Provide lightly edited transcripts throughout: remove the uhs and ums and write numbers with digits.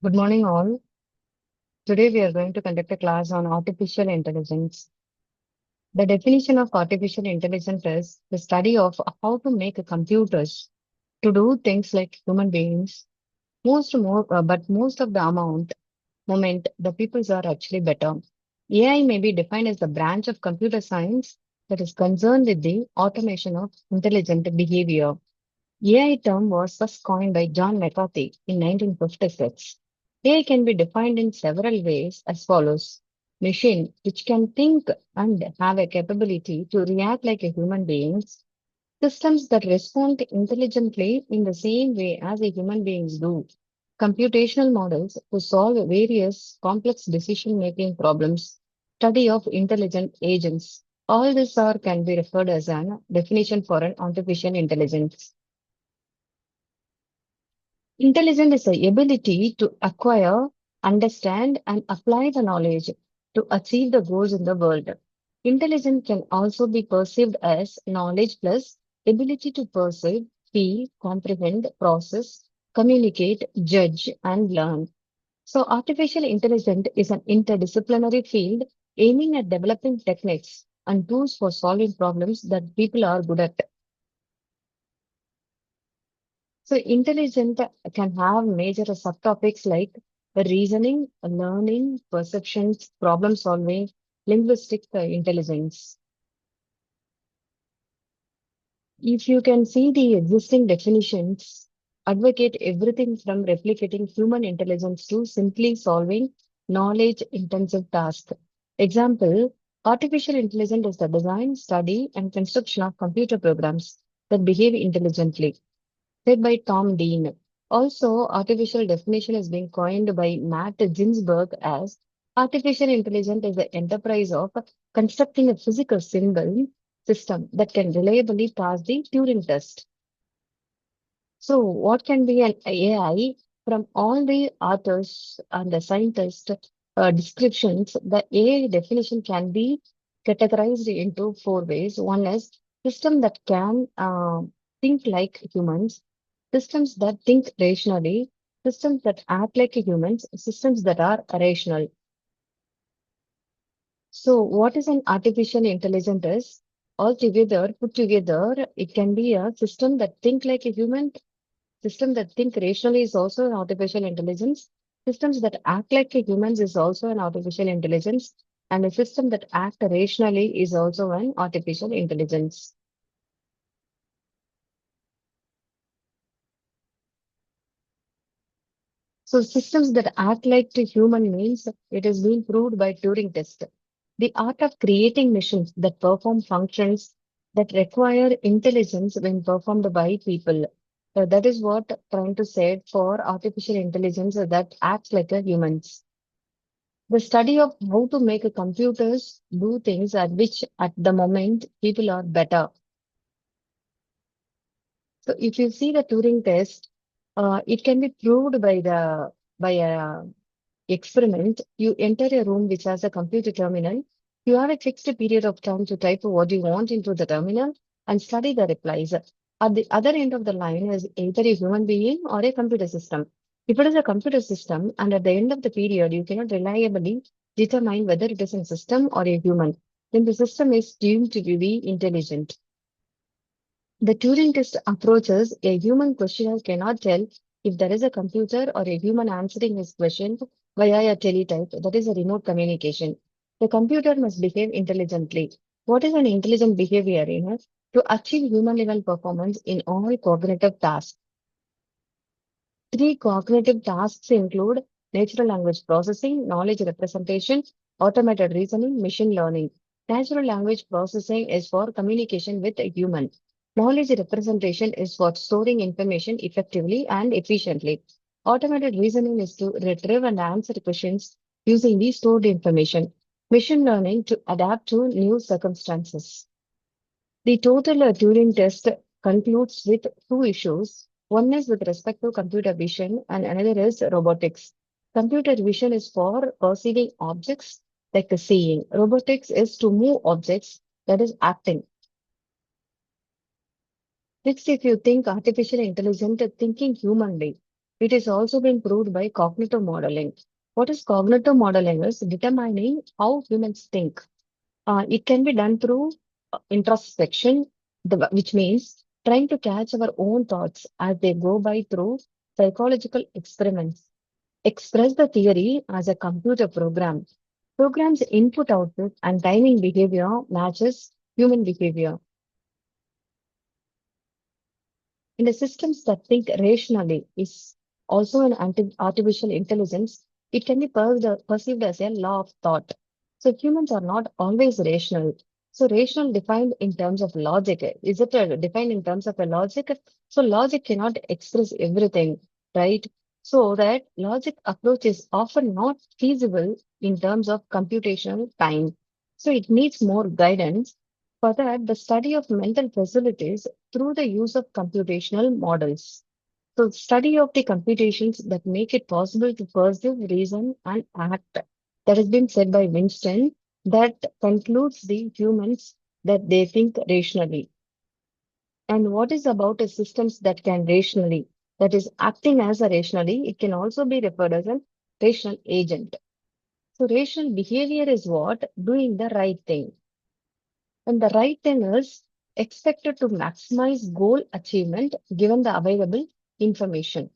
Good morning, all. Today we are going to conduct a class on artificial intelligence. The definition of artificial intelligence is the study of how to make computers to do things like human beings. But most of the moment, the peoples are actually better. AI may be defined as the branch of computer science that is concerned with the automation of intelligent behavior. AI term was first coined by John McCarthy in 1956. AI can be defined in several ways as follows. Machine, which can think and have a capability to react like a human beings. Systems that respond intelligently in the same way as a human beings do. Computational models to solve various complex decision-making problems. Study of intelligent agents. All these are can be referred as an definition for an artificial intelligence. Intelligence is the ability to acquire, understand, and apply the knowledge to achieve the goals in the world. Intelligence can also be perceived as knowledge plus ability to perceive, feel, comprehend, process, communicate, judge, and learn. So, artificial intelligence is an interdisciplinary field aiming at developing techniques and tools for solving problems that people are good at. So intelligent can have major subtopics like reasoning, learning, perceptions, problem solving, linguistic intelligence. If you can see the existing definitions, advocate everything from replicating human intelligence to simply solving knowledge intensive tasks. Example, artificial intelligence is the design, study, and construction of computer programs that behave intelligently said by Tom Dean. Also, artificial definition is being coined by Matt Ginsberg as artificial intelligence is the enterprise of constructing a physical symbol system that can reliably pass the Turing test. So, what can be an AI? From all the authors and the scientists' descriptions, the AI definition can be categorized into four ways. One is system that can think like humans, systems that think rationally, systems that act like humans, systems that are rational. So, what is an artificial intelligence is? Altogether, put together, it can be a system that think like a human. System that think rationally is also an artificial intelligence. Systems that act like a humans is also an artificial intelligence. And a system that act rationally is also an artificial intelligence. So systems that act like to human means it has been proved by Turing test. The art of creating machines that perform functions that require intelligence when performed by people. That is what trying to say for artificial intelligence that acts like a humans. The study of how to make a computers do things at which at the moment people are better. So if you see the Turing test, it can be proved by a experiment. You enter a room which has a computer terminal. You have a fixed period of time to type what you want into the terminal and study the replies. At the other end of the line is either a human being or a computer system. If it is a computer system and at the end of the period you cannot reliably determine whether it is a system or a human, then the system is deemed to be intelligent. The Turing test approaches a human questioner cannot tell if there is a computer or a human answering his question via a teletype, that is a remote communication. The computer must behave intelligently. What is an intelligent behavior in it? To achieve human level performance in all cognitive tasks. Three cognitive tasks include natural language processing, knowledge representation, automated reasoning, machine learning. Natural language processing is for communication with a human. Knowledge representation is for storing information effectively and efficiently. Automated reasoning is to retrieve and answer questions using the stored information. Machine learning to adapt to new circumstances. The total Turing test concludes with two issues. One is with respect to computer vision, and another is robotics. Computer vision is for perceiving objects like seeing. Robotics is to move objects, that is acting. Next, if you think artificial intelligence, thinking humanly. It is also been proved by cognitive modeling. What is cognitive modeling is determining how humans think. It can be done through introspection, which means trying to catch our own thoughts as they go by through psychological experiments. Express the theory as a computer program. Program's input output and timing behavior matches human behavior. In the systems that think rationally is also an artificial intelligence. It can be perceived as a law of thought. So humans are not always rational. So rational defined in terms of logic. Is it defined in terms of a logic? So logic cannot express everything, right? So that logic approach is often not feasible in terms of computational time. So it needs more guidance. For that, the study of mental facilities through the use of computational models. So, study of the computations that make it possible to perceive, reason, and act. That has been said by Winston that concludes the humans that they think rationally. And what is about a systems that can rationally, that is acting as a rationally, it can also be referred as a rational agent. So, rational behavior is what? Doing the right thing. And the right thing is expected to maximize goal achievement given the available information.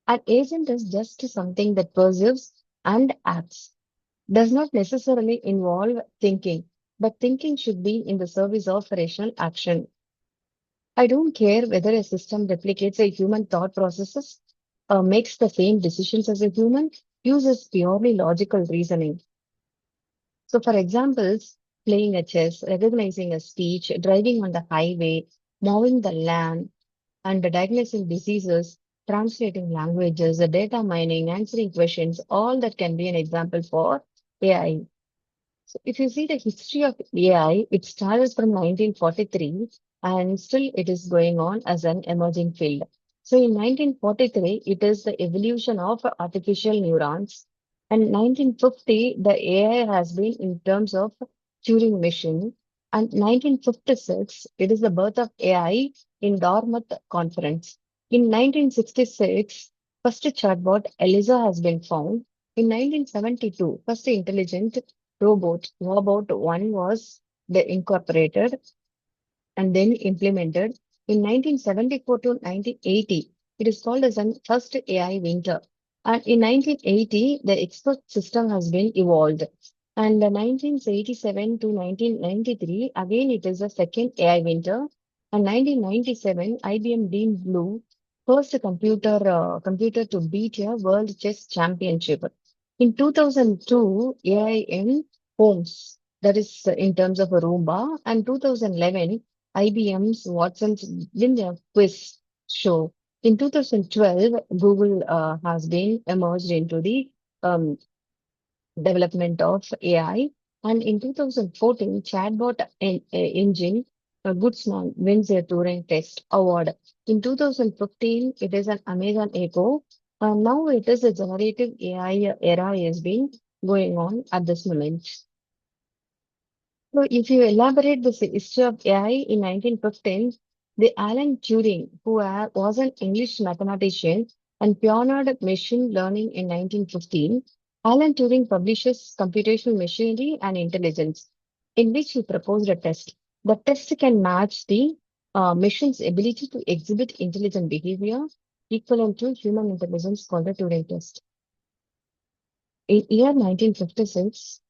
An agent is just something that perceives and acts, does not necessarily involve thinking, but thinking should be in the service of rational action. I don't care whether a system replicates a human thought processes, makes the same decisions as a human, uses purely logical reasoning. So, for examples, playing a chess, recognizing a speech, driving on the highway, mowing the land, and diagnosing diseases, translating languages, data mining, answering questions, all that can be an example for AI. So if you see the history of AI, it started from 1943 and still it is going on as an emerging field. So in 1943, it is the evolution of artificial neurons. And 1950, the AI has been in terms of Turing machine. And 1956, it is the birth of AI in Dartmouth Conference. In 1966, first chatbot Eliza has been found. In 1972, first intelligent robot one was the incorporated and then implemented. In 1974 to 1980, it is called as an first AI winter. And in 1980, the expert system has been evolved. And the 1987 to 1993, again it is a second AI winter. And 1997, IBM Deep Blue, first computer to beat a world chess championship. In 2002, AI in homes, that is in terms of a Roomba, and 2011, IBM's Watson's Linear Quiz show. In 2012, Google has been emerged into the um, development of AI. And in 2014, chatbot engine Goodsman wins a Turing Test Award. In 2015, it is an Amazon Echo. Now it is a generative AI era has been going on at this moment. So if you elaborate the history of AI in 1915, the Alan Turing, who was an English mathematician and pioneered machine learning in 1915, Alan Turing publishes Computational Machinery and Intelligence, in which he proposed a test. The test can match the machine's ability to exhibit intelligent behavior equivalent to human intelligence called the Turing test. In year 1956,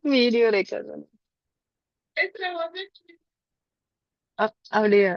video record. அப்படியா